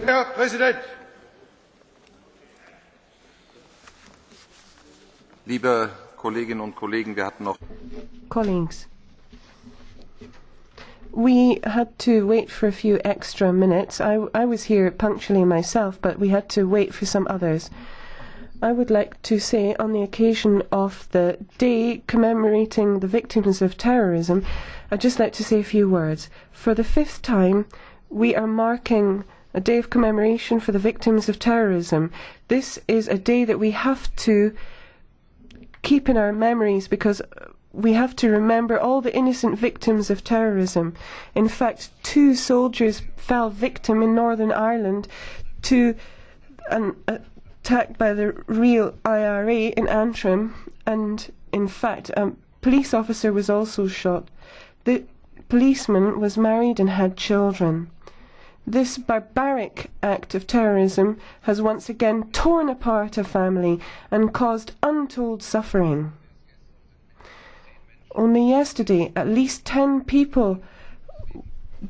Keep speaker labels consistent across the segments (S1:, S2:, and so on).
S1: Herr Präsident!
S2: Liebe Kolleginnen und Kollegen, wir hatten noch
S3: Colleagues, we had to wait for a few extra minutes. I was here punctually myself, but we had to wait for some others. I would like to say, on the occasion of the day commemorating the victims of terrorism, I'd just like to say a few words. For the 5th time, we are marking a day of commemoration for the victims of terrorism. This is a day that we have to keep in our memories because we have to remember all the innocent victims of terrorism. In fact, 2 soldiers fell victim in Northern Ireland to an attack by the real IRA in Antrim, and in fact a police officer was also shot. The policeman was married and had children. This barbaric act of terrorism has once again torn apart a family and caused untold suffering. Only yesterday, at least 10 people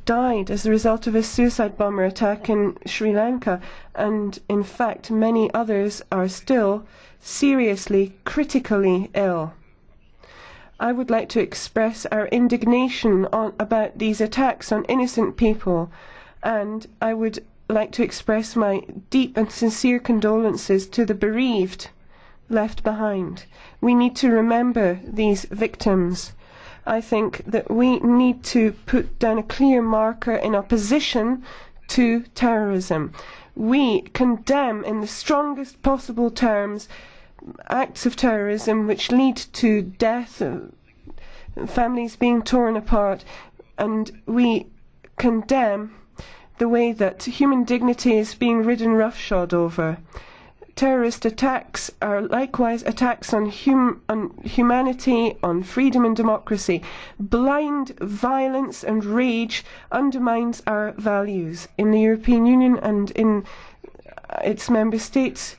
S3: died as a result of a suicide bomber attack in Sri Lanka, and in fact many others are still seriously, critically ill. I would like to express our indignation about these attacks on innocent people, and I would like to express my deep and sincere condolences to the bereaved left behind. We need to remember these victims. I think that we need to put down a clear marker in opposition to terrorism. We condemn in the strongest possible terms acts of terrorism which lead to death, families being torn apart, and we condemn the way that human dignity is being ridden roughshod over. Terrorist attacks are likewise attacks on humanity, on freedom and democracy. Blind violence and rage undermines our values. In the European Union and in its member states,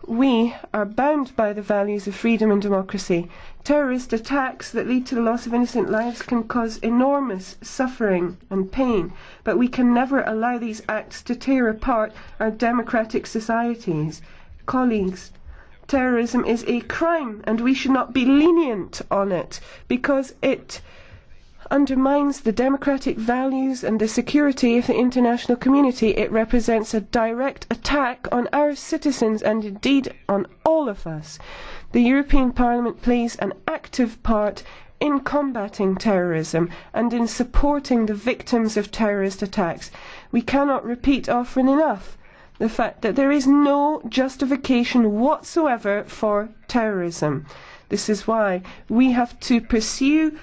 S3: we are bound by the values of freedom and democracy. Terrorist attacks that lead to the loss of innocent lives can cause enormous suffering and pain, but we can never allow these acts to tear apart our democratic societies. Colleagues, terrorism is a crime and we should not be lenient on it because it undermines the democratic values and the security of the international community. It represents a direct attack on our citizens and indeed on all of us. The European Parliament plays an active part in combating terrorism and in supporting the victims of terrorist attacks. We cannot repeat often enough the fact that there is no justification whatsoever for terrorism. This is why we have to pursue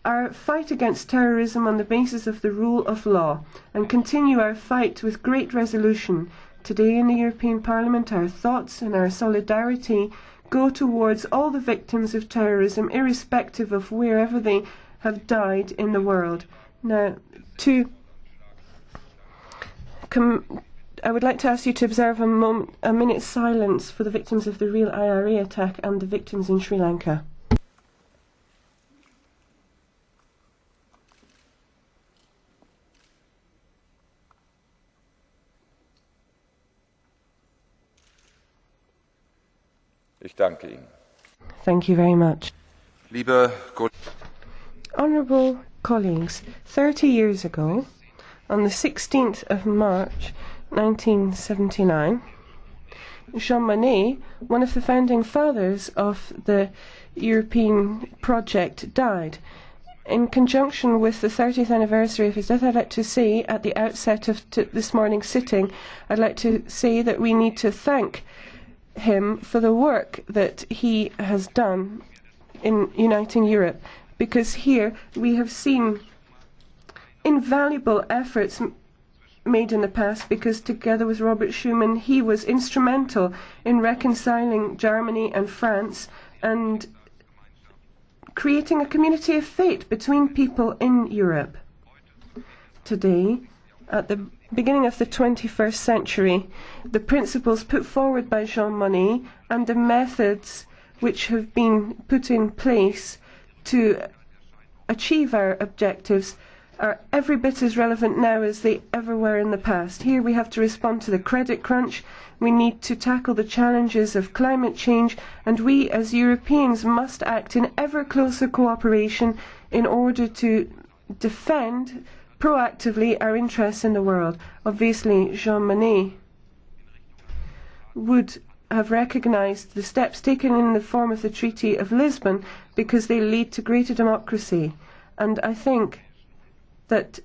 S3: our fight against terrorism on the basis of the rule of law and continue our fight with great resolution. Today in the European Parliament, our thoughts and our solidarity go towards all the victims of terrorism, irrespective of wherever they have died in the world. Now, I would like to ask you to observe a minute's silence for the victims of the real IRA attack and the victims in Sri Lanka.
S2: Ich danke Ihnen.
S3: Thank you very much.
S2: Liebe
S3: Honourable colleagues, 30 years ago, on the 16th of March 1979, Jean Monnet, one of the founding fathers of the European project, died. In conjunction with the 30th anniversary of his death, I'd like to say at the outset of this morning's sitting, I'd like to say that we need to thank him for the work that he has done in uniting Europe, because here we have seen invaluable efforts made in the past, because together with Robert Schuman he was instrumental in reconciling Germany and France and creating a community of faith between people in Europe. Today, at the beginning of the 21st century, the principles put forward by Jean Monnet and the methods which have been put in place to achieve our objectives are every bit as relevant now as they ever were in the past. Here we have to respond to the credit crunch, we need to tackle the challenges of climate change, and we as Europeans must act in ever closer cooperation in order to defend proactively our interests in the world. Obviously, Jean Monnet would have recognised the steps taken in the form of the Treaty of Lisbon because they lead to greater democracy. And I think that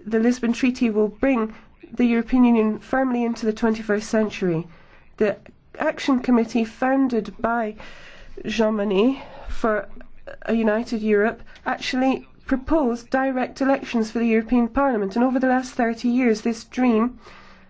S3: the Lisbon Treaty will bring the European Union firmly into the 21st century. The Action Committee founded by Jean Monnet for a united Europe actually proposed direct elections for the European Parliament, and over the last 30 years this dream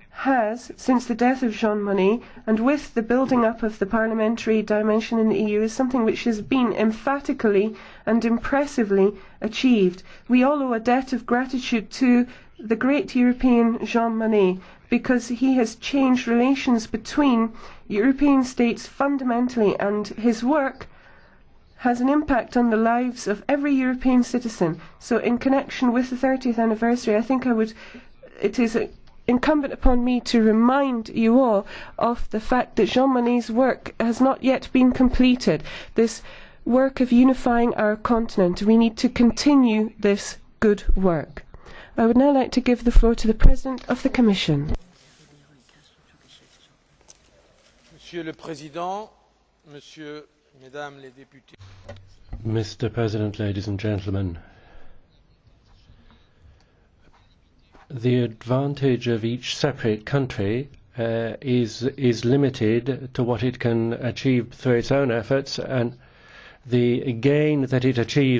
S3: has, since the death of Jean Monnet, and with the building up of the parliamentary dimension in the EU, is something which has been emphatically and impressively achieved. We all owe a debt of gratitude to the great European Jean Monnet, because he has changed relations between European states fundamentally, and his work has an impact on the lives of every European citizen. So in connection with the 30th anniversary, I think it is incumbent upon me to remind you all of the fact that Jean Monnet's work has not yet been completed. This work of unifying our continent. We need to continue this good work. I would now like to give the floor to the President of the Commission.
S1: Monsieur le Président, Mesdames les députés.
S4: Mr. President, ladies and gentlemen, the advantage of each separate country is limited to what it can achieve through its own efforts, and the gain that it achieves